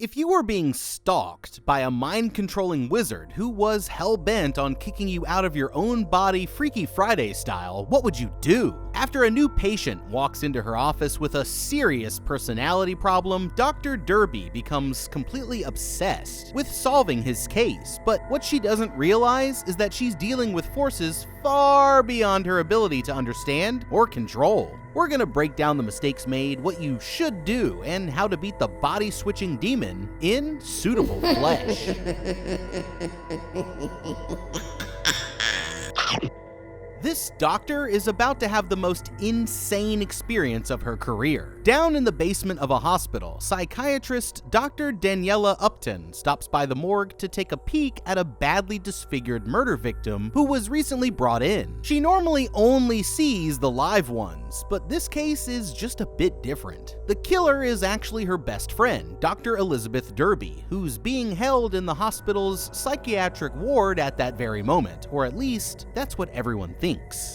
If you were being stalked by a mind-controlling wizard who was hell-bent on kicking you out of your own body Freaky Friday style, what would you do? After a new patient walks into her office with a serious personality problem, Dr. Derby becomes completely obsessed with solving his case. But what she doesn't realize is that she's dealing with forces far beyond her ability to understand or control. We're gonna break down the mistakes made, what you should do, and how to beat the body-switching demon in suitable flesh. This doctor is about to have the most insane experience of her career. Down in the basement of a hospital, psychiatrist Dr. Daniela Upton stops by the morgue to take a peek at a badly disfigured murder victim who was recently brought in. She normally only sees the live ones, but this case is just a bit different. The killer is actually her best friend, Dr. Elizabeth Derby, who's being held in the hospital's psychiatric ward at that very moment, or at least that's what everyone thinks.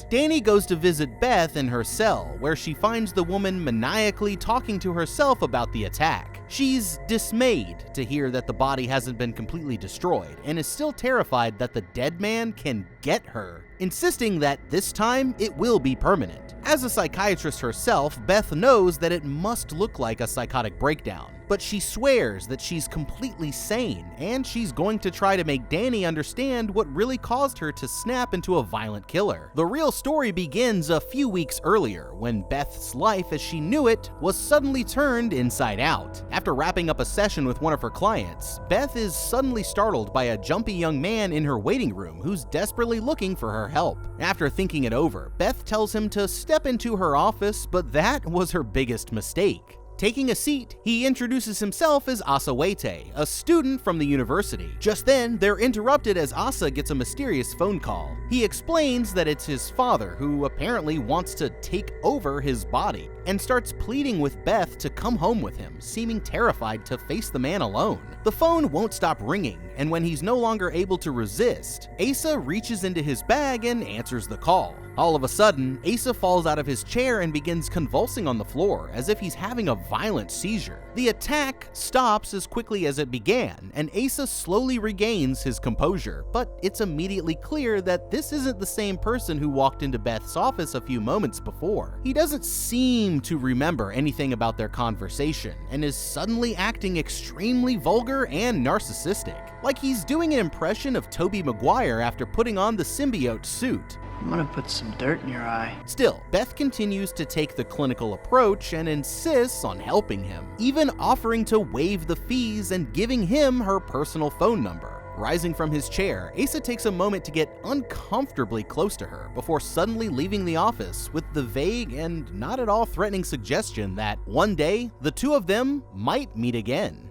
Danny goes to visit Beth in her cell, where she finds the woman maniacally talking to herself about the attack. She's dismayed to hear that the body hasn't been completely destroyed, and is still terrified that the dead man can get her, insisting that this time it will be permanent. As a psychiatrist herself, Beth knows that it must look like a psychotic breakdown, but she swears that she's completely sane, and she's going to try to make Danny understand what really caused her to snap into a violent killer. The real story begins a few weeks earlier, when Beth's life as she knew it was suddenly turned inside out. After wrapping up a session with one of her clients, Beth is suddenly startled by a jumpy young man in her waiting room who's desperately looking for her help. After thinking it over, Beth tells him to step into her office, but that was her biggest mistake. Taking a seat, he introduces himself as Asa Waite, a student from the university. Just then, they're interrupted as Asa gets a mysterious phone call. He explains that it's his father, who apparently wants to take over his body, and starts pleading with Beth to come home with him, seeming terrified to face the man alone. The phone won't stop ringing, and when he's no longer able to resist, Asa reaches into his bag and answers the call. All of a sudden, Asa falls out of his chair and begins convulsing on the floor, as if he's having a violent seizure. The attack stops as quickly as it began, and Asa slowly regains his composure, but it's immediately clear that this isn't the same person who walked into Beth's office a few moments before. He doesn't seem to remember anything about their conversation, and is suddenly acting extremely vulgar and narcissistic, like he's doing an impression of Tobey Maguire after putting on the symbiote suit. I'm gonna put some dirt in your eye. Still, Beth continues to take the clinical approach and insists on helping him, even offering to waive the fees and giving him her personal phone number. Rising from his chair, Asa takes a moment to get uncomfortably close to her before suddenly leaving the office with the vague and not at all threatening suggestion that one day the two of them might meet again.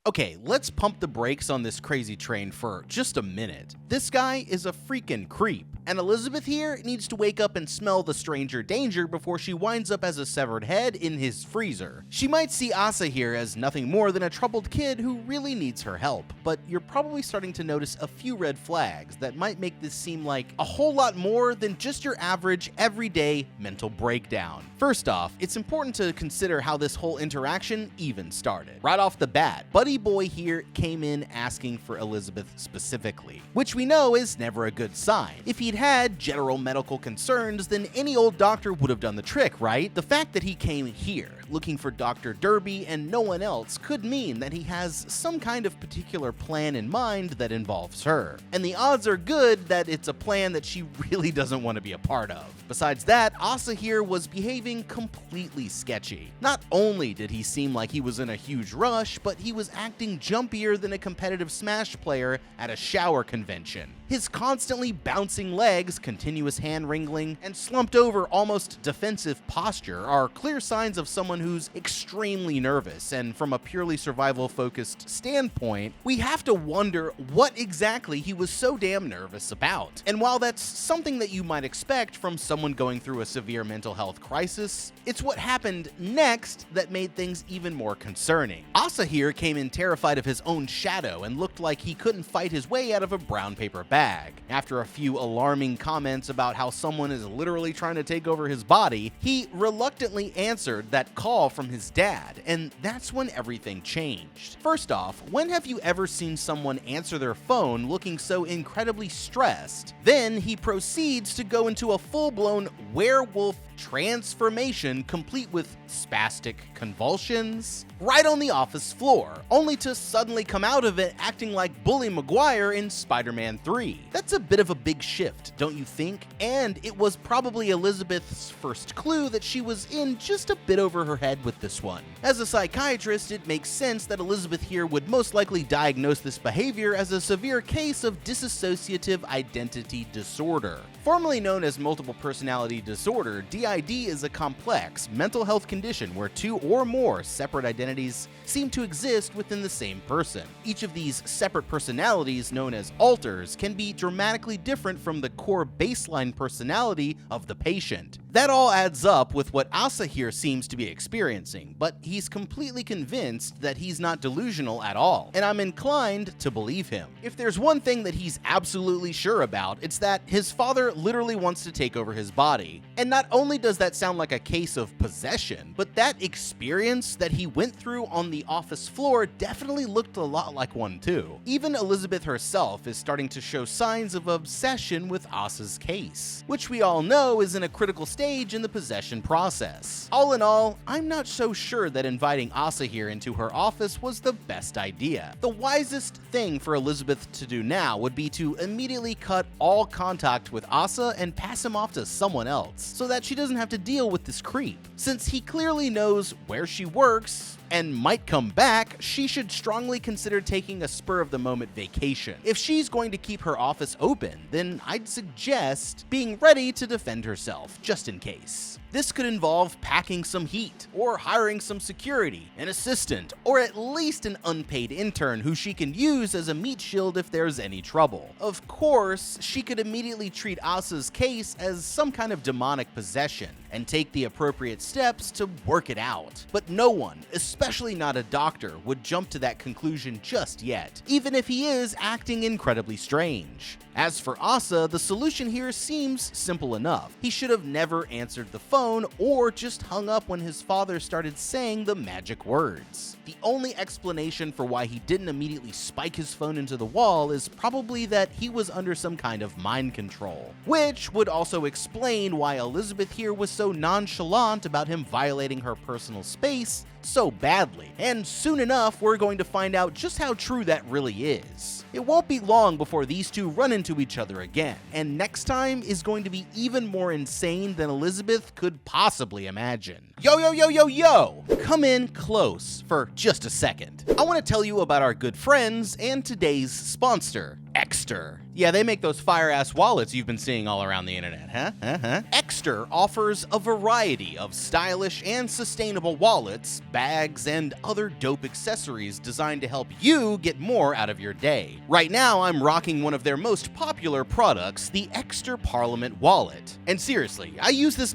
Okay, let's pump the brakes on this crazy train for just a minute. This guy is a freaking creep, and Elizabeth here needs to wake up and smell the stranger danger before she winds up as a severed head in his freezer. She might see Asa here as nothing more than a troubled kid who really needs her help, but you're probably starting to notice a few red flags that might make this seem like a whole lot more than just your average, everyday mental breakdown. First off, it's important to consider how this whole interaction even started. Right off the bat, Buddy Boy here came in asking for Elizabeth specifically, which we know is never a good sign. If he'd had general medical concerns, then any old doctor would have done the trick, right? The fact that he came here looking for Dr. Derby and no one else could mean that he has some kind of particular plan in mind that involves her. And the odds are good that it's a plan that she really doesn't want to be a part of. Besides that, Asa here was behaving completely sketchy. Not only did he seem like he was in a huge rush, but he was acting jumpier than a competitive Smash player at a shower convention. His constantly bouncing legs, continuous hand wringling, and slumped over almost defensive posture are clear signs of someone who's extremely nervous, and from a purely survival-focused standpoint, we have to wonder what exactly he was so damn nervous about. And while that's something that you might expect from someone going through a severe mental health crisis, it's what happened next that made things even more concerning. Asa here came in terrified of his own shadow and looked like he couldn't fight his way out of a brown paper bag. After a few alarming comments about how someone is literally trying to take over his body, he reluctantly answered that call call from his dad, and that's when everything changed. First off, when have you ever seen someone answer their phone looking so incredibly stressed? Then he proceeds to go into a full-blown werewolf transformation complete with spastic convulsions right on the office floor, only to suddenly come out of it acting like Bully Maguire in Spider-Man 3. That's a bit of a big shift, don't you think? And it was probably Elizabeth's first clue that she was in just a bit over her head with this one. As a psychiatrist, it makes sense that Elizabeth here would most likely diagnose this behavior as a severe case of dissociative identity disorder. Formerly known as multiple personality disorder, DID is a complex mental health condition where two or more separate identities seem to exist within the same person. Each of these separate personalities, known as alters, can be dramatically different from the core baseline personality of the patient. That all adds up with what Asa here seems to be experiencing, but he's completely convinced that he's not delusional at all, and I'm inclined to believe him. If there's one thing that he's absolutely sure about, it's that his father literally wants to take over his body. And not only does that sound like a case of possession, but that experience that he went through on the office floor definitely looked a lot like one too. Even Elizabeth herself is starting to show signs of obsession with Asa's case, which we all know is in a critical stage in the possession process. All in all, I'm not so sure that inviting Asa here into her office was the best idea. The wisest thing for Elizabeth to do now would be to immediately cut all contact with Asa and pass him off to someone else, so that she doesn't have to deal with this creep. Since he clearly knows where she works and might come back, she should strongly consider taking a spur-of-the-moment vacation. If she's going to keep her office open, then I'd suggest being ready to defend herself, just in case. This could involve packing some heat, or hiring some security, an assistant, or at least an unpaid intern who she can use as a meat shield if there's any trouble. Of course, she could immediately treat Asa's case as some kind of demonic possession, and take the appropriate steps to work it out. But no one, especially not a doctor, would jump to that conclusion just yet, even if he is acting incredibly strange. As for Asa, the solution here seems simple enough. He should have never answered the phone or just hung up when his father started saying the magic words. The only explanation for why he didn't immediately spike his phone into the wall is probably that he was under some kind of mind control, which would also explain why Elizabeth here was so nonchalant about him violating her personal space so badly. And soon enough, we're going to find out just how true that really is. It won't be long before these two run into each other again, and next time is going to be even more insane than Elizabeth could possibly imagine. Yo! Come in close for just a second. I want to tell you about our good friends and today's sponsor, Exter. Yeah, they make those fire-ass wallets you've been seeing all around the internet, huh? Exter offers a variety of stylish and sustainable wallets, bags, and other dope accessories designed to help you get more out of your day. Right now, I'm rocking one of their most popular products, the Exter Parliament Wallet. And seriously, I use this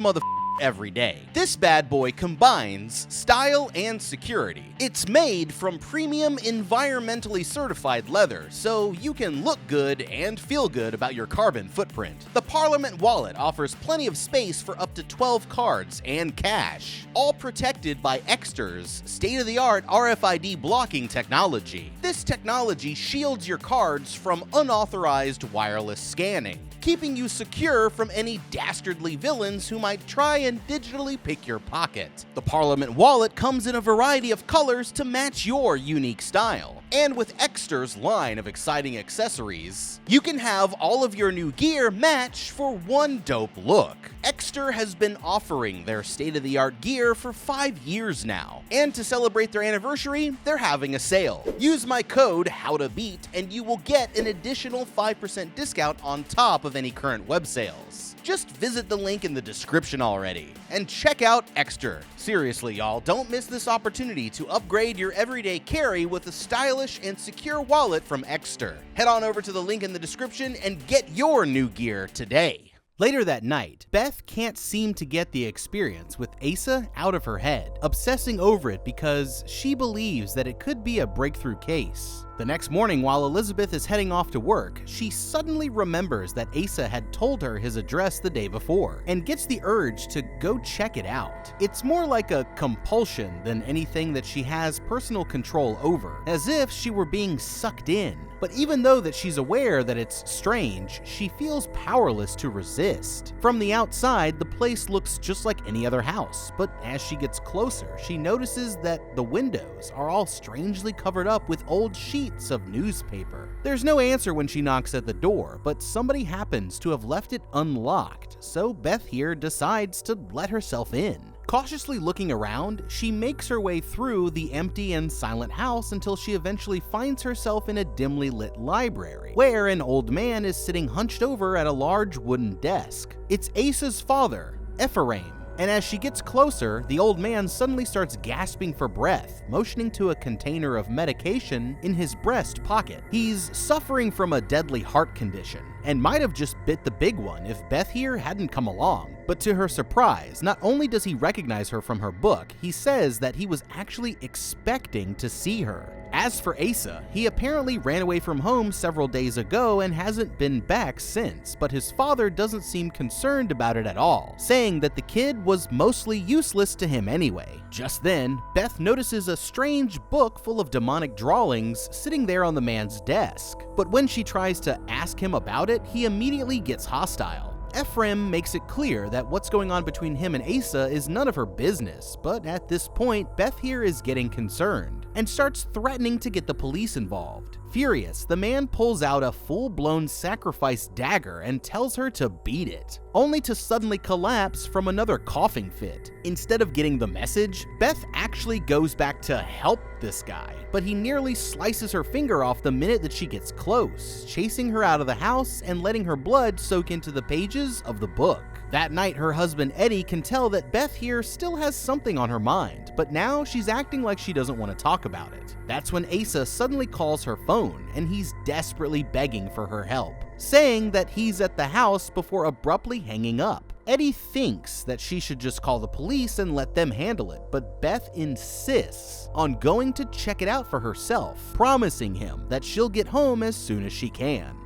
every day. This bad boy combines style and security. It's made from premium environmentally certified leather, so you can look good and feel good about your carbon footprint. The Parliament Wallet offers plenty of space for up to 12 cards and cash, all protected by Exter's state-of-the-art RFID blocking technology. This technology shields your cards from unauthorized wireless scanning, keeping you secure from any dastardly villains who might try and digitally pick your pocket. The Parliament Wallet comes in a variety of colors to match your unique style. And with Exter's line of exciting accessories, you can have all of your new gear match for one dope look. Exter has been offering their state-of-the-art gear for 5 years now, and to celebrate their anniversary, they're having a sale. Use my code HOWTOBEAT and you will get an additional 5% discount on top of any current web sales. Just visit the link in the description already and check out Exter. Seriously, y'all, don't miss this opportunity to upgrade your everyday carry with a stylish and secure wallet from Exter. Head on over to the link in the description and get your new gear today. Later that night, Beth can't seem to get the experience with Asa out of her head, obsessing over it because she believes that it could be a breakthrough case. The next morning, while Elizabeth is heading off to work, she suddenly remembers that Asa had told her his address the day before, and gets the urge to go check it out. It's more like a compulsion than anything that she has personal control over, as if she were being sucked in. But even though that she's aware that it's strange, she feels powerless to resist. From the outside, the place looks just like any other house, but as she gets closer, she notices that the windows are all strangely covered up with old sheets of newspaper. There's no answer when she knocks at the door, but somebody happens to have left it unlocked, so Beth here decides to let herself in. Cautiously looking around, she makes her way through the empty and silent house until she eventually finds herself in a dimly lit library, where an old man is sitting hunched over at a large wooden desk. It's Asa's father, Ephraim. And as she gets closer, the old man suddenly starts gasping for breath, motioning to a container of medication in his breast pocket. He's suffering from a deadly heart condition, and might have just bit the big one if Beth here hadn't come along. But to her surprise, not only does he recognize her from her book, he says that he was actually expecting to see her. As for Asa, he apparently ran away from home several days ago and hasn't been back since, but his father doesn't seem concerned about it at all, saying that the kid was mostly useless to him anyway. Just then, Beth notices a strange book full of demonic drawings sitting there on the man's desk. But when she tries to ask him about it, he immediately gets hostile. Ephraim makes it clear that what's going on between him and Asa is none of her business, but at this point, Beth here is getting concerned and starts threatening to get the police involved. Furious, the man pulls out a full-blown sacrifice dagger and tells her to beat it, only to suddenly collapse from another coughing fit. Instead of getting the message, Beth actually goes back to help this guy, but he nearly slices her finger off the minute that she gets close, chasing her out of the house and letting her blood soak into the pages of the book. That night, her husband Eddie can tell that Beth here still has something on her mind, but now she's acting like she doesn't want to talk about it. That's when Asa suddenly calls her phone, and he's desperately begging for her help, saying that he's at the house before abruptly hanging up. Eddie thinks that she should just call the police and let them handle it, but Beth insists on going to check it out for herself, promising him that she'll get home as soon as she can.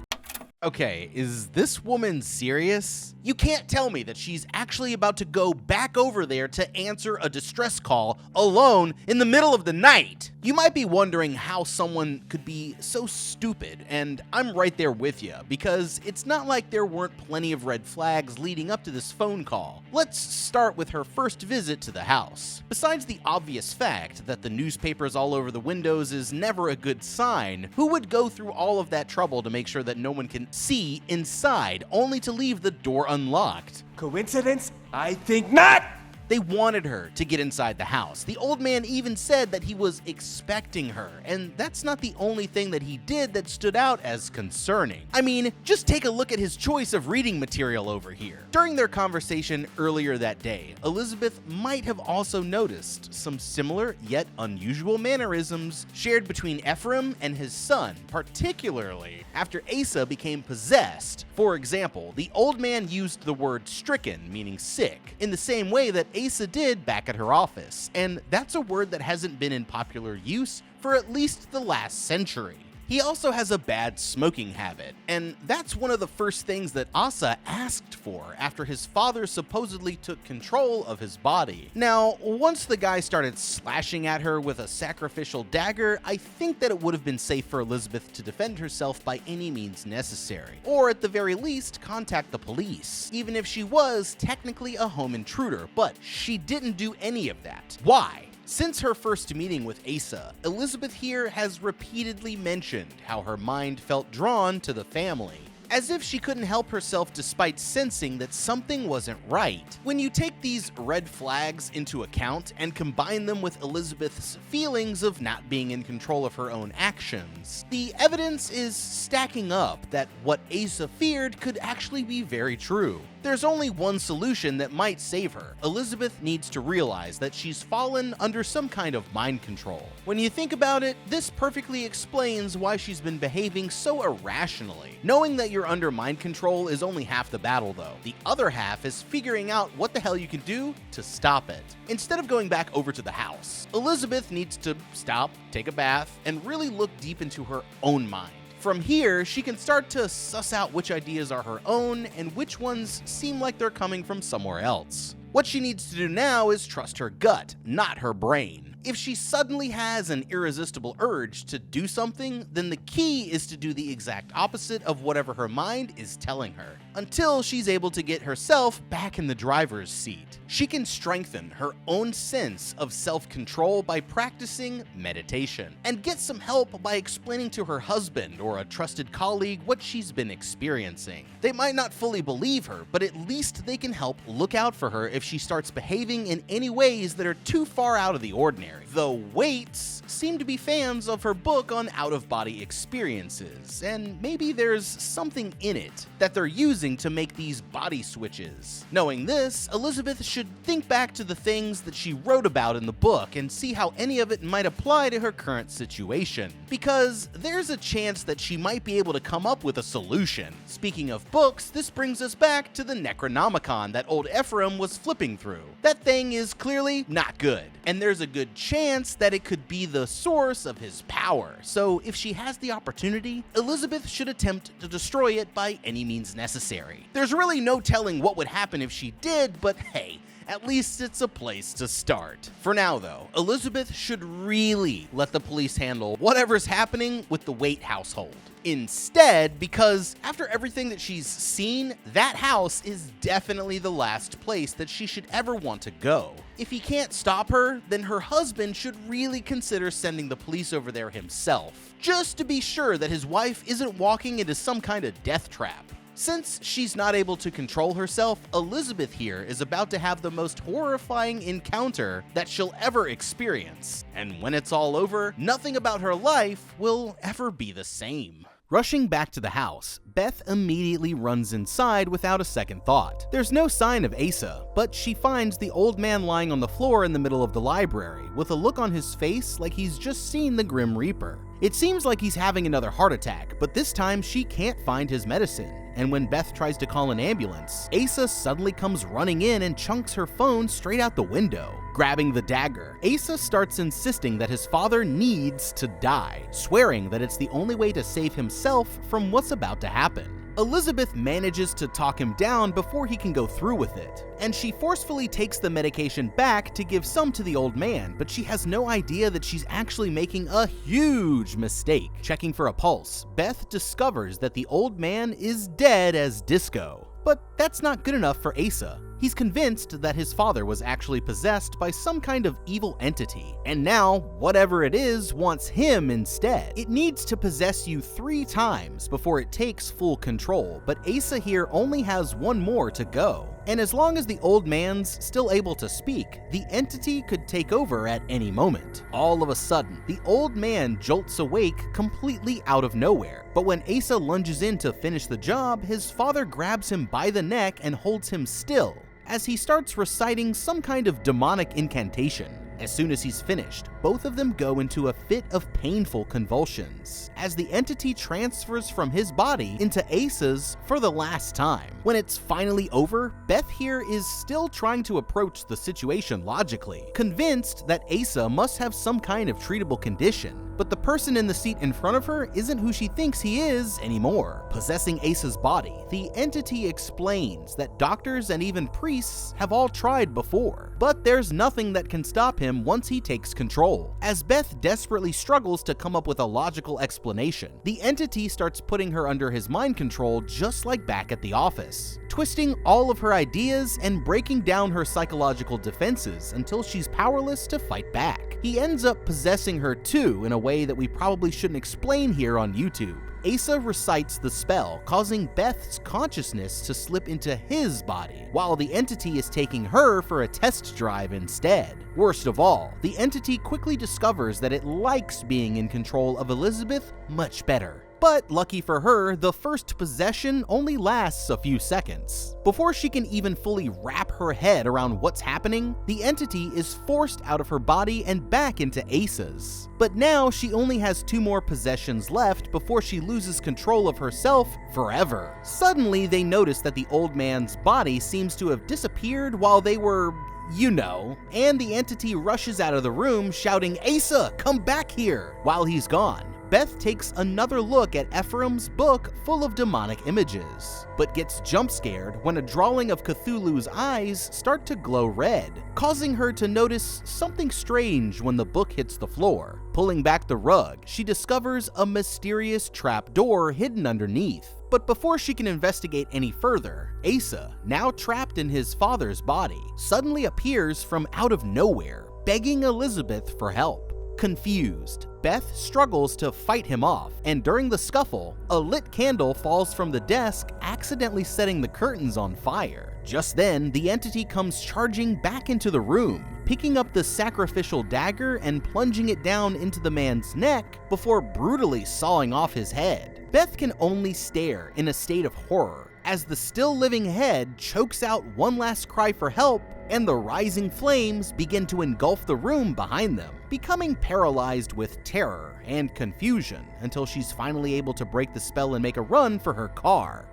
Okay, is this woman serious? You can't tell me that she's actually about to go back over there to answer a distress call alone in the middle of the night. You might be wondering how someone could be so stupid, and I'm right there with you, because it's not like there weren't plenty of red flags leading up to this phone call. Let's start with her first visit to the house. Besides the obvious fact that the newspapers all over the windows is never a good sign, who would go through all of that trouble to make sure that no one can see inside, only to leave the door unlocked? Coincidence? I think not! They wanted her to get inside the house. The old man even said that he was expecting her, and that's not the only thing that he did that stood out as concerning. I mean, just take a look at his choice of reading material over here. During their conversation earlier that day, Elizabeth might have also noticed some similar yet unusual mannerisms shared between Ephraim and his son, particularly after Asa became possessed. For example, the old man used the word stricken, meaning sick, in the same way that Asa did back at her office, and that's a word that hasn't been in popular use for at least the last century. He also has a bad smoking habit, and that's one of the first things that Asa asked for after his father supposedly took control of his body. Now, once the guy started slashing at her with a sacrificial dagger, I think that it would have been safe for Elizabeth to defend herself by any means necessary, or at the very least, contact the police, even if she was technically a home intruder, but she didn't do any of that. Why? Since her first meeting with Asa, Elizabeth here has repeatedly mentioned how her mind felt drawn to the family, as if she couldn't help herself despite sensing that something wasn't right. When you take these red flags into account and combine them with Elizabeth's feelings of not being in control of her own actions, the evidence is stacking up that what Asa feared could actually be very true. There's only one solution that might save her. Elizabeth needs to realize that she's fallen under some kind of mind control. When you think about it, this perfectly explains why she's been behaving so irrationally. Knowing that you're under mind control is only half the battle though. The other half is figuring out what the hell you can do to stop it. Instead of going back over to the house, Elizabeth needs to stop, take a bath, and really look deep into her own mind. From here, she can start to suss out which ideas are her own and which ones seem like they're coming from somewhere else. What she needs to do now is trust her gut, not her brain. If she suddenly has an irresistible urge to do something, then the key is to do the exact opposite of whatever her mind is telling her, until she's able to get herself back in the driver's seat. She can strengthen her own sense of self-control by practicing meditation, and get some help by explaining to her husband or a trusted colleague what she's been experiencing. They might not fully believe her, but at least they can help look out for her if she starts behaving in any ways that are too far out of the ordinary. The Waits seem to be fans of her book on out-of-body experiences, and maybe there's something in it that they're using to make these body switches. Knowing this, Elizabeth should think back to the things that she wrote about in the book and see how any of it might apply to her current situation, because there's a chance that she might be able to come up with a solution. Speaking of books, this brings us back to the Necronomicon that old Ephraim was flipping through. That thing is clearly not good, and there's a good chance that it could be the source of his power, so if she has the opportunity, Elizabeth should attempt to destroy it by any means necessary. There's really no telling what would happen if she did, but hey, at least it's a place to start. For now though, Elizabeth should really let the police handle whatever's happening with the Waite household instead, because after everything that she's seen, that house is definitely the last place that she should ever want to go. If he can't stop her, then her husband should really consider sending the police over there himself, just to be sure that his wife isn't walking into some kind of death trap. Since she's not able to control herself, Elizabeth here is about to have the most horrifying encounter that she'll ever experience. And when it's all over, nothing about her life will ever be the same. Rushing back to the house, Beth immediately runs inside without a second thought. There's no sign of Asa, but she finds the old man lying on the floor in the middle of the library, with a look on his face like he's just seen the Grim Reaper. It seems like he's having another heart attack, but this time she can't find his medicine. And when Beth tries to call an ambulance, Asa suddenly comes running in and chunks her phone straight out the window. Grabbing the dagger, Asa starts insisting that his father needs to die, swearing that it's the only way to save himself from what's about to happen. Elizabeth manages to talk him down before he can go through with it, and she forcefully takes the medication back to give some to the old man, but she has no idea that she's actually making a huge mistake. Checking for a pulse, Beth discovers that the old man is dead as disco. But that's not good enough for Asa. He's convinced that his father was actually possessed by some kind of evil entity, and now, whatever it is, wants him instead. It needs to possess you 3 times before it takes full control, but Asa here only has 1 more to go. And as long as the old man's still able to speak, the entity could take over at any moment. All of a sudden, the old man jolts awake completely out of nowhere. But when Asa lunges in to finish the job, his father grabs him by the neck and holds him still, as he starts reciting some kind of demonic incantation. As soon as he's finished, both of them go into a fit of painful convulsions, as the entity transfers from his body into Asa's for the last time. When it's finally over, Beth here is still trying to approach the situation logically, convinced that Asa must have some kind of treatable condition. But the person in the seat in front of her isn't who she thinks he is anymore. Possessing Asa's body, the entity explains that doctors and even priests have all tried before, but there's nothing that can stop him once he takes control. As Beth desperately struggles to come up with a logical explanation, the entity starts putting her under his mind control just like back at the office, twisting all of her ideas and breaking down her psychological defenses until she's powerless to fight back. He ends up possessing her too in a way that we probably shouldn't explain here on YouTube. Asa recites the spell, causing Beth's consciousness to slip into his body, while the entity is taking her for a test drive instead. Worst of all, the entity quickly discovers that it likes being in control of Elizabeth much better. But lucky for her, the first possession only lasts a few seconds. Before she can even fully wrap her head around what's happening, the entity is forced out of her body and back into Asa's. But now she only has 2 more possessions left before she loses control of herself forever. Suddenly, they notice that the old man's body seems to have disappeared while they were, you know, and the entity rushes out of the room shouting, "Asa, come back here!" while he's gone. Beth takes another look at Ephraim's book full of demonic images, but gets jump scared when a drawing of Cthulhu's eyes start to glow red, causing her to notice something strange when the book hits the floor. Pulling back the rug, she discovers a mysterious trap door hidden underneath. But before she can investigate any further, Asa, now trapped in his father's body, suddenly appears from out of nowhere, begging Elizabeth for help. Confused, Beth struggles to fight him off, and during the scuffle, a lit candle falls from the desk, accidentally setting the curtains on fire. Just then, the entity comes charging back into the room, picking up the sacrificial dagger and plunging it down into the man's neck before brutally sawing off his head. Beth can only stare in a state of horror as the still living head chokes out one last cry for help, and the rising flames begin to engulf the room behind them, becoming paralyzed with terror and confusion until she's finally able to break the spell and make a run for her car.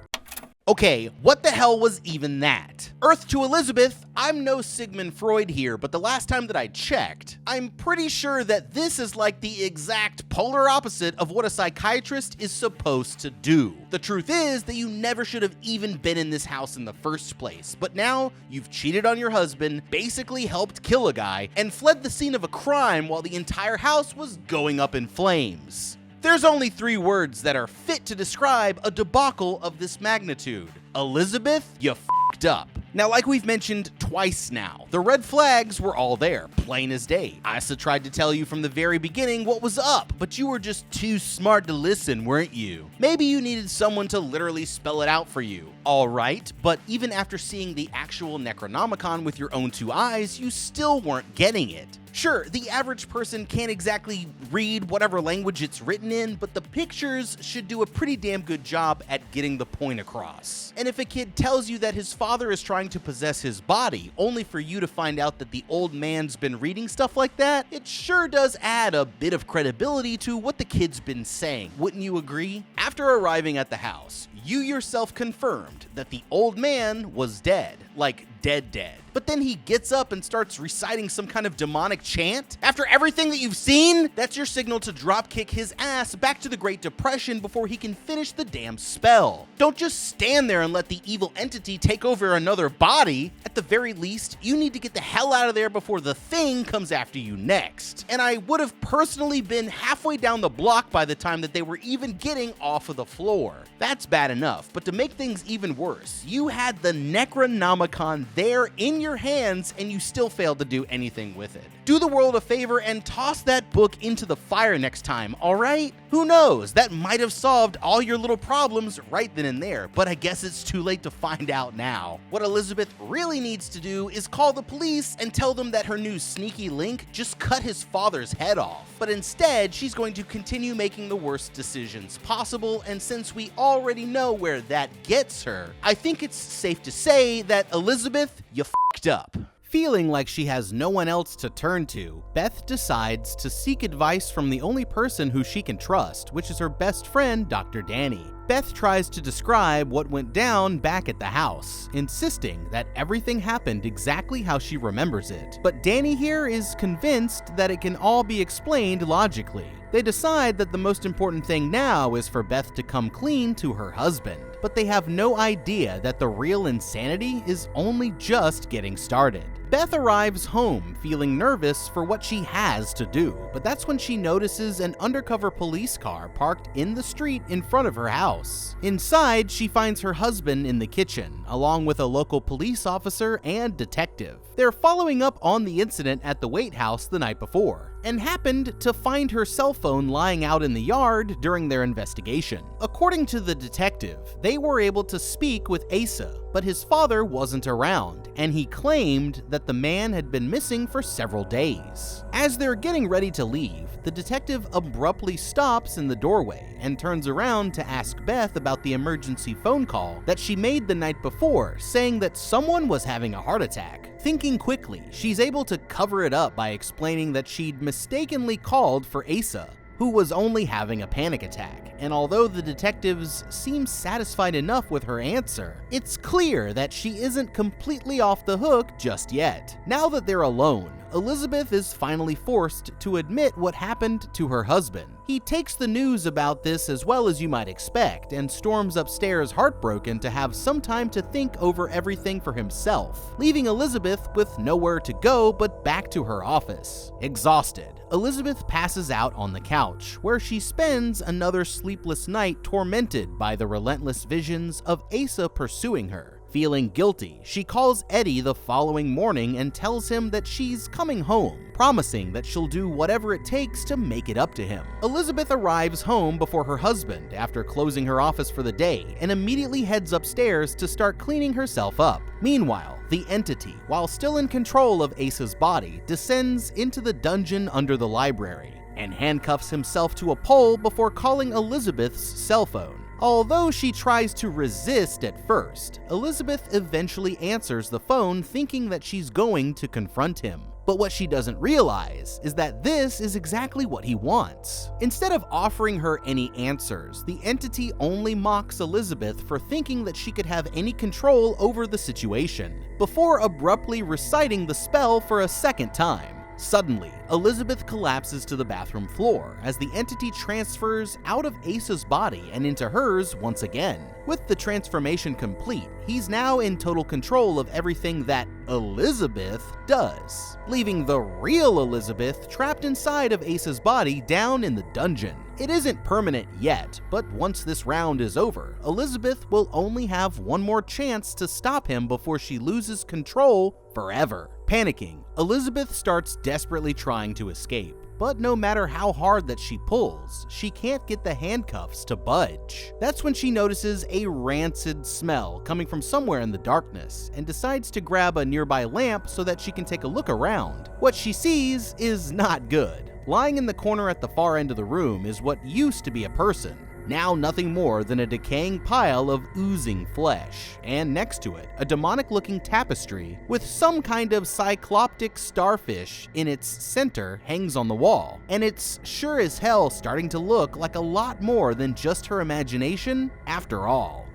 Okay, what the hell was even that? Earth to Elizabeth, I'm no Sigmund Freud here, but the last time that I checked, I'm pretty sure that this is like the exact polar opposite of what a psychiatrist is supposed to do. The truth is that you never should have even been in this house in the first place, but now you've cheated on your husband, basically helped kill a guy, and fled the scene of a crime while the entire house was going up in flames. There's only 3 words that are fit to describe a debacle of this magnitude. Elizabeth, you f***ed up. Now, like we've mentioned twice now, the red flags were all there, plain as day. Asa tried to tell you from the very beginning what was up, but you were just too smart to listen, weren't you? Maybe you needed someone to literally spell it out for you. Alright, but even after seeing the actual Necronomicon with your own 2 eyes, you still weren't getting it. Sure, the average person can't exactly read whatever language it's written in, but the pictures should do a pretty damn good job at getting the point across. And if a kid tells you that his father is trying to possess his body, only for you to find out that the old man's been reading stuff like that, it sure does add a bit of credibility to what the kid's been saying, wouldn't you agree? After arriving at the house, you yourself confirmed that the old man was dead, like dead. But then he gets up and starts reciting some kind of demonic chant. After everything that you've seen, that's your signal to dropkick his ass back to the Great Depression before he can finish the damn spell. Don't just stand there and let the evil entity take over another body. At the very least, you need to get the hell out of there before the thing comes after you next. And I would have personally been halfway down the block by the time that they were even getting off of the floor. That's bad enough, but to make things even worse, you had the Necronomicon there in your hands and you still failed to do anything with it. Do the world a favor and toss that book into the fire next time, alright? Who knows, that might have solved all your little problems right then and there, but I guess it's too late to find out now. What Elizabeth really needs to do is call the police and tell them that her new sneaky link just cut his father's head off. But instead, she's going to continue making the worst decisions possible, and since we already know where that gets her, I think it's safe to say that Elizabeth, you f***ed up. Feeling like she has no one else to turn to, Beth decides to seek advice from the only person who she can trust, which is her best friend, Dr. Danny. Beth tries to describe what went down back at the house, insisting that everything happened exactly how she remembers it. But Danny here is convinced that it can all be explained logically. They decide that the most important thing now is for Beth to come clean to her husband, but they have no idea that the real insanity is only just getting started. Beth arrives home feeling nervous for what she has to do, but that's when she notices an undercover police car parked in the street in front of her house. Inside, she finds her husband in the kitchen, along with a local police officer and detective. They're following up on the incident at the Waite House the night before, and happened to find her cell phone lying out in the yard during their investigation. According to the detective, they were able to speak with Asa, but his father wasn't around, and he claimed that the man had been missing for several days. As they're getting ready to leave, the detective abruptly stops in the doorway and turns around to ask Beth about the emergency phone call that she made the night before, saying that someone was having a heart attack. Thinking quickly, she's able to cover it up by explaining that she'd mistakenly called for Asa, who was only having a panic attack, and although the detectives seem satisfied enough with her answer, it's clear that she isn't completely off the hook just yet. Now that they're alone, Elizabeth is finally forced to admit what happened to her husband. He takes the news about this as well as you might expect and storms upstairs heartbroken to have some time to think over everything for himself, leaving Elizabeth with nowhere to go but back to her office. Exhausted, Elizabeth passes out on the couch, where she spends another sleepless night tormented by the relentless visions of Asa pursuing her. Feeling guilty, she calls Eddie the following morning and tells him that she's coming home, promising that she'll do whatever it takes to make it up to him. Elizabeth arrives home before her husband after closing her office for the day and immediately heads upstairs to start cleaning herself up. Meanwhile, the entity, while still in control of Asa's body, descends into the dungeon under the library and handcuffs himself to a pole before calling Elizabeth's cell phone. Although she tries to resist at first, Elizabeth eventually answers the phone thinking that she's going to confront him. But what she doesn't realize is that this is exactly what he wants. Instead of offering her any answers, the entity only mocks Elizabeth for thinking that she could have any control over the situation, before abruptly reciting the spell for a second time. Suddenly, Elizabeth collapses to the bathroom floor as the entity transfers out of Asa's body and into hers once again. With the transformation complete, he's now in total control of everything that Elizabeth does, leaving the real Elizabeth trapped inside of Asa's body down in the dungeon. It isn't permanent yet, but once this round is over, Elizabeth will only have one more chance to stop him before she loses control forever. Panicking, Elizabeth starts desperately trying to escape, but no matter how hard that she pulls, she can't get the handcuffs to budge. That's when she notices a rancid smell coming from somewhere in the darkness and decides to grab a nearby lamp so that she can take a look around. What she sees is not good. Lying in the corner at the far end of the room is what used to be a person, now nothing more than a decaying pile of oozing flesh, and next to it, a demonic-looking tapestry with some kind of cycloptic starfish in its center hangs on the wall, and it's sure as hell starting to look like a lot more than just her imagination after all.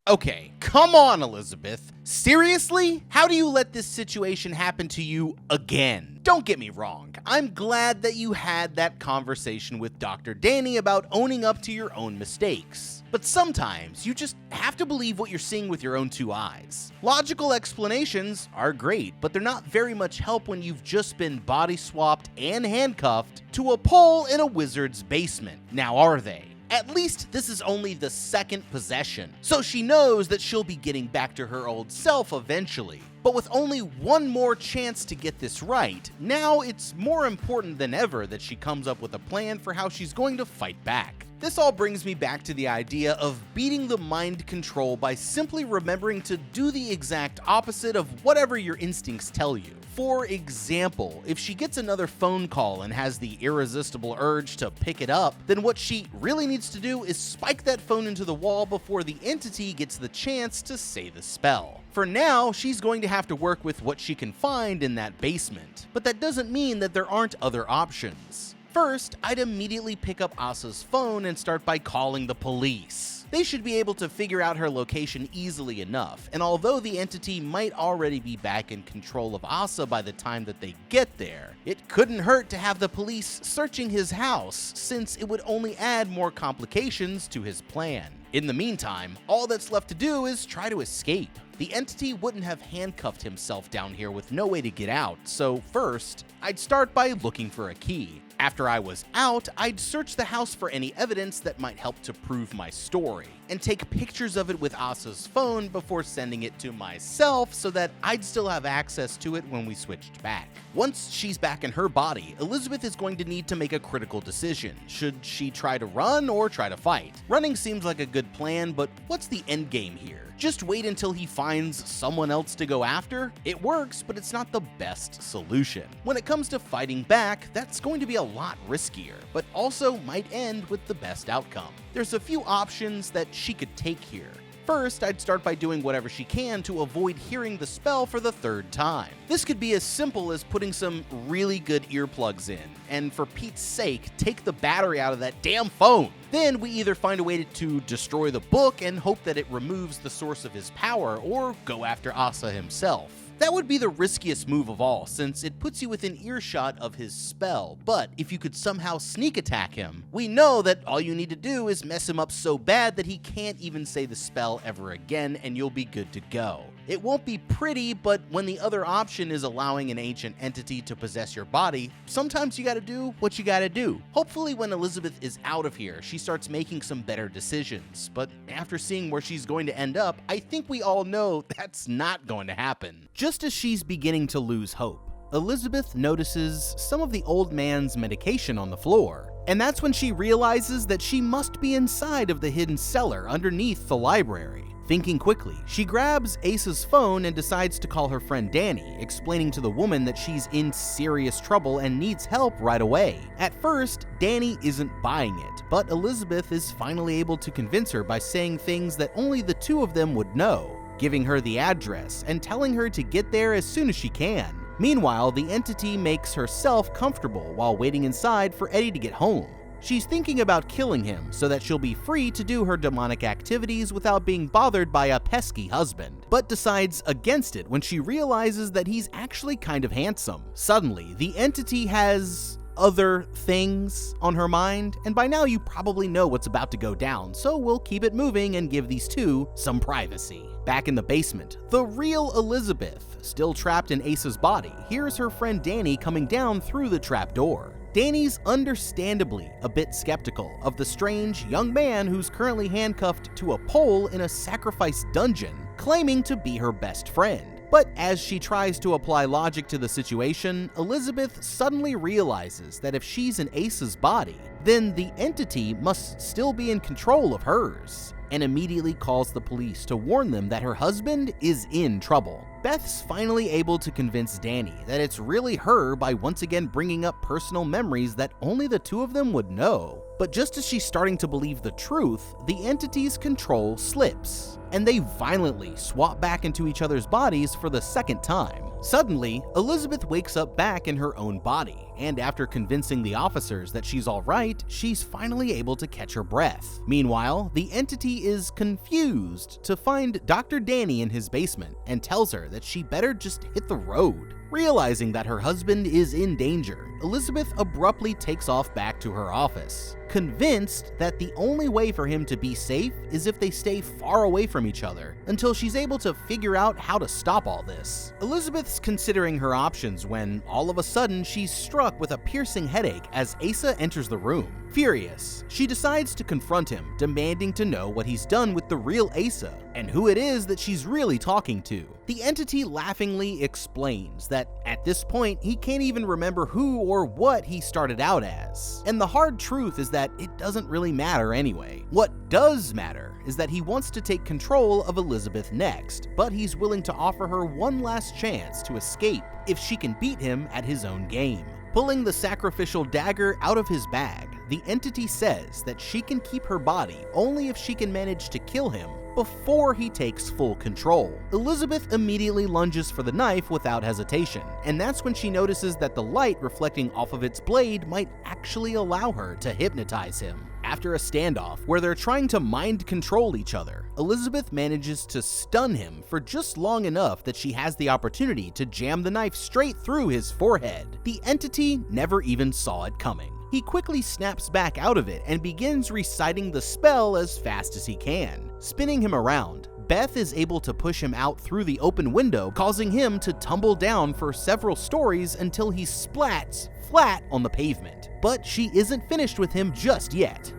Okay, come on, Elizabeth. Seriously? How do you let this situation happen to you again? Don't get me wrong, I'm glad that you had that conversation with Dr. Danny about owning up to your own mistakes. But sometimes you just have to believe what you're seeing with your own two eyes. Logical explanations are great, but they're not very much help when you've just been body swapped and handcuffed to a pole in a wizard's basement. Now are they? At least this is only the second possession, so she knows that she'll be getting back to her old self eventually. But with only one more chance to get this right, now it's more important than ever that she comes up with a plan for how she's going to fight back. This all brings me back to the idea of beating the mind control by simply remembering to do the exact opposite of whatever your instincts tell you. For example, if she gets another phone call and has the irresistible urge to pick it up, then what she really needs to do is spike that phone into the wall before the entity gets the chance to say the spell. For now, she's going to have to work with what she can find in that basement, but that doesn't mean that there aren't other options. First, I'd immediately pick up Asa's phone and start by calling the police. They should be able to figure out her location easily enough, and although the entity might already be back in control of Asa by the time that they get there, it couldn't hurt to have the police searching his house, since it would only add more complications to his plan. In the meantime, all that's left to do is try to escape. The entity wouldn't have handcuffed himself down here with no way to get out, so first, I'd start by looking for a key. After I was out, I'd search the house for any evidence that might help to prove my story, and take pictures of it with Asa's phone before sending it to myself so that I'd still have access to it when we switched back. Once she's back in her body, Elizabeth is going to need to make a critical decision. Should she try to run or try to fight? Running seems like a good plan, but what's the end game here? Just wait until he finds someone else to go after? It works, but it's not the best solution. When it comes to fighting back, that's going to be a lot riskier, but also might end with the best outcome. There's a few options that she could take here. First, I'd start by doing whatever she can to avoid hearing the spell for the third time. This could be as simple as putting some really good earplugs in, and for Pete's sake, take the battery out of that damn phone. Then we either find a way to destroy the book and hope that it removes the source of his power, or go after Asa himself. That would be the riskiest move of all, since it puts you within earshot of his spell, but if you could somehow sneak attack him, we know that all you need to do is mess him up so bad that he can't even say the spell ever again, and you'll be good to go. It won't be pretty, but when the other option is allowing an ancient entity to possess your body, sometimes you gotta do what you gotta do. Hopefully when Elizabeth is out of here, she starts making some better decisions, but after seeing where she's going to end up, I think we all know that's not going to happen. Just as she's beginning to lose hope, Elizabeth notices some of the old man's medication on the floor. And that's when she realizes that she must be inside of the hidden cellar underneath the library. Thinking quickly, she grabs Asa's phone and decides to call her friend Danny, explaining to the woman that she's in serious trouble and needs help right away. At first, Danny isn't buying it, but Elizabeth is finally able to convince her by saying things that only the two of them would know, giving her the address and telling her to get there as soon as she can. Meanwhile, the entity makes herself comfortable while waiting inside for Eddie to get home. She's thinking about killing him so that she'll be free to do her demonic activities without being bothered by a pesky husband, but decides against it when she realizes that he's actually kind of handsome. Suddenly, the entity has other things on her mind, and by now you probably know what's about to go down, so we'll keep it moving and give these two some privacy. Back in the basement, the real Elizabeth, still trapped in Asa's body, hears her friend Danny coming down through the trapdoor. Danny's understandably a bit skeptical of the strange young man who's currently handcuffed to a pole in a sacrifice dungeon, claiming to be her best friend. But as she tries to apply logic to the situation, Elizabeth suddenly realizes that if she's in Asa's body, then the entity must still be in control of hers, and immediately calls the police to warn them that her husband is in trouble. Beth's finally able to convince Danny that it's really her by once again bringing up personal memories that only the two of them would know. But just as she's starting to believe the truth, the entity's control slips, and they violently swap back into each other's bodies for the second time. Suddenly, Elizabeth wakes up back in her own body, and after convincing the officers that she's alright, she's finally able to catch her breath. Meanwhile, the entity is confused to find Dr. Danny in his basement and tells her that she better just hit the road. Realizing that her husband is in danger, Elizabeth abruptly takes off back to her office, convinced that the only way for him to be safe is if they stay far away from each other until she's able to figure out how to stop all this. Elizabeth's considering her options when all of a sudden she's struck with a piercing headache as Asa enters the room. Furious, she decides to confront him, demanding to know what he's done with the real Asa and who it is that she's really talking to. The entity laughingly explains that at this point he can't even remember who or what he started out as, and the hard truth is that it doesn't really matter anyway. What does matter is that he wants to take control of Elizabeth next, but he's willing to offer her one last chance to escape if she can beat him at his own game. Pulling the sacrificial dagger out of his bag, the entity says that she can keep her body only if she can manage to kill him before he takes full control. Elizabeth immediately lunges for the knife without hesitation, and that's when she notices that the light reflecting off of its blade might actually allow her to hypnotize him. After a standoff where they're trying to mind control each other, Elizabeth manages to stun him for just long enough that she has the opportunity to jam the knife straight through his forehead. The entity never even saw it coming. He quickly snaps back out of it and begins reciting the spell as fast as he can. Spinning him around, Beth is able to push him out through the open window, causing him to tumble down for several stories until he splats flat on the pavement. But she isn't finished with him just yet.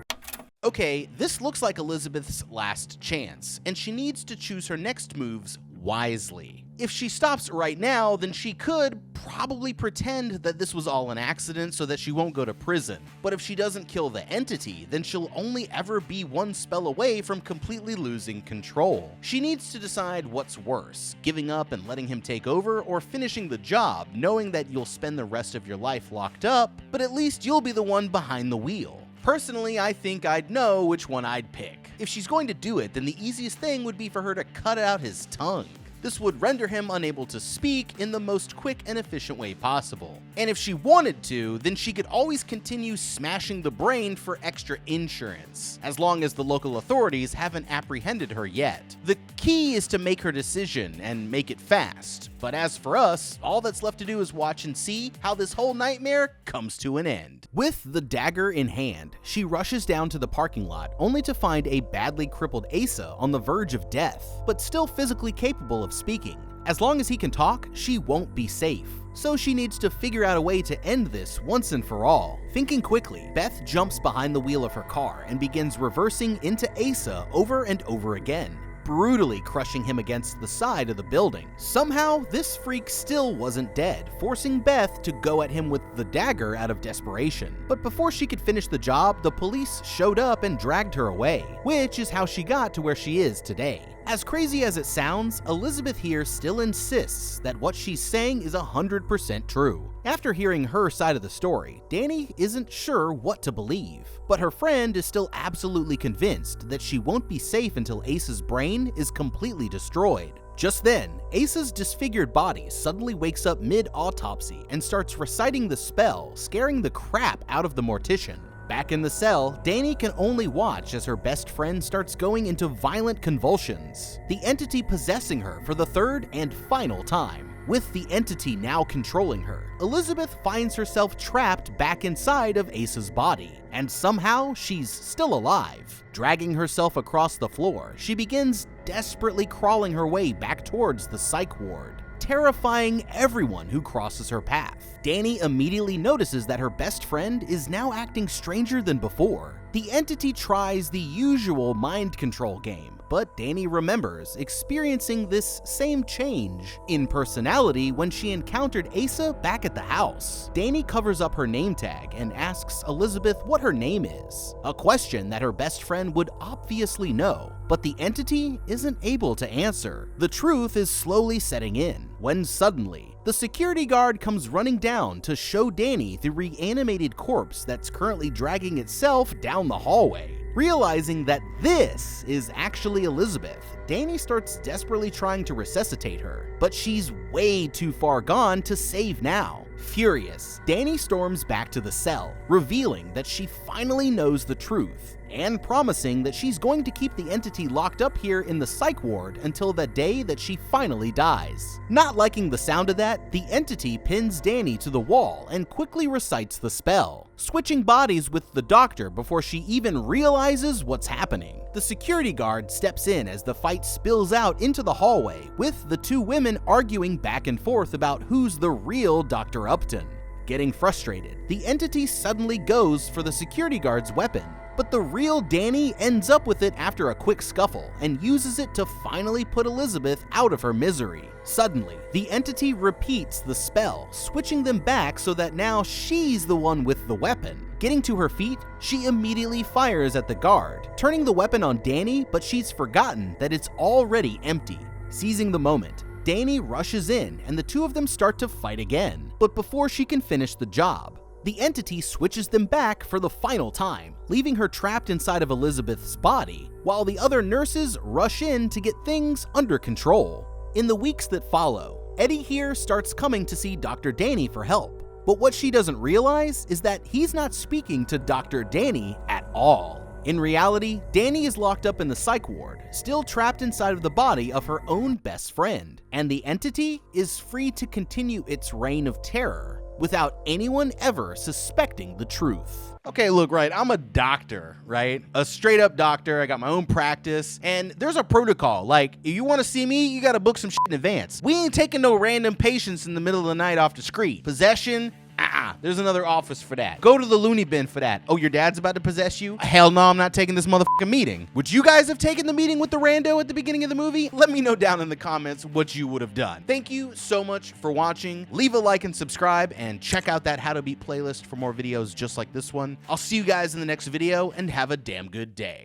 Okay, this looks like Elizabeth's last chance, and she needs to choose her next moves wisely. If she stops right now, then she could probably pretend that this was all an accident so that she won't go to prison. But if she doesn't kill the entity, then she'll only ever be one spell away from completely losing control. She needs to decide what's worse, giving up and letting him take over, or finishing the job, knowing that you'll spend the rest of your life locked up, but at least you'll be the one behind the wheel. Personally, I think I'd know which one I'd pick. If she's going to do it, then the easiest thing would be for her to cut out his tongue. This would render him unable to speak in the most quick and efficient way possible. And if she wanted to, then she could always continue smashing the brain for extra insurance, as long as the local authorities haven't apprehended her yet. The key is to make her decision and make it fast. But as for us, all that's left to do is watch and see how this whole nightmare comes to an end. With the dagger in hand, she rushes down to the parking lot, only to find a badly crippled Asa on the verge of death, but still physically capable of speaking. As long as he can talk, she won't be safe. So she needs to figure out a way to end this once and for all. Thinking quickly, Beth jumps behind the wheel of her car and begins reversing into Asa over and over again, brutally crushing him against the side of the building. Somehow, this freak still wasn't dead, forcing Beth to go at him with the dagger out of desperation. But before she could finish the job, the police showed up and dragged her away, which is how she got to where she is today. As crazy as it sounds, Elizabeth here still insists that what she's saying is 100% true. After hearing her side of the story, Danny isn't sure what to believe, but her friend is still absolutely convinced that she won't be safe until Ace's brain is completely destroyed. Just then, Ace's disfigured body suddenly wakes up mid-autopsy and starts reciting the spell, scaring the crap out of the mortician. Back in the cell, Danny can only watch as her best friend starts going into violent convulsions, the entity possessing her for the third and final time. With the entity now controlling her, Elizabeth finds herself trapped back inside of Ace's body, and somehow she's still alive. Dragging herself across the floor, she begins desperately crawling her way back towards the psych ward, terrifying everyone who crosses her path. Danny immediately notices that her best friend is now acting stranger than before. The entity tries the usual mind control game, but Danny remembers experiencing this same change in personality when she encountered Asa back at the house. Danny covers up her name tag and asks Elizabeth what her name is, a question that her best friend would obviously know, but the entity isn't able to answer. The truth is slowly setting in, when suddenly, the security guard comes running down to show Danny the reanimated corpse that's currently dragging itself down the hallway. Realizing that this is actually Elizabeth, Danny starts desperately trying to resuscitate her, but she's way too far gone to save now. Furious, Danny storms back to the cell, revealing that she finally knows the truth, and promising that she's going to keep the entity locked up here in the psych ward until the day that she finally dies. Not liking the sound of that, the entity pins Danny to the wall and quickly recites the spell, switching bodies with the doctor before she even realizes what's happening. The security guard steps in as the fight spills out into the hallway, with the two women arguing back and forth about who's the real Dr. Upton. Getting frustrated, the entity suddenly goes for the security guard's weapon, but the real Danny ends up with it after a quick scuffle and uses it to finally put Elizabeth out of her misery. Suddenly, the entity repeats the spell, switching them back so that now she's the one with the weapon. Getting to her feet, she immediately fires at the guard, turning the weapon on Danny, but she's forgotten that it's already empty. Seizing the moment, Danny rushes in and the two of them start to fight again, but before she can finish the job, the entity switches them back for the final time, leaving her trapped inside of Elizabeth's body, while the other nurses rush in to get things under control. In the weeks that follow, Eddie here starts coming to see Dr. Danny for help, but what she doesn't realize is that he's not speaking to Dr. Danny at all. In reality, Danny is locked up in the psych ward, still trapped inside of the body of her own best friend, and the entity is free to continue its reign of terror. without anyone ever suspecting the truth. Okay, look, right, I'm a doctor, right? A straight up doctor. I got my own practice, and there's a protocol. Like, if you want to see me, you got to book some shit in advance. We ain't taking no random patients in the middle of the night off the street. Possession? There's another office for that. Go to the loony bin for that. Oh, your dad's about to possess you? Hell no, I'm not taking this motherfucking meeting. Would you guys have taken the meeting with the rando at the beginning of the movie? Let me know down in the comments what you would have done. Thank you so much for watching. Leave a like and subscribe, and check out that How to Beat playlist for more videos just like this one. I'll see you guys in the next video, and have a damn good day.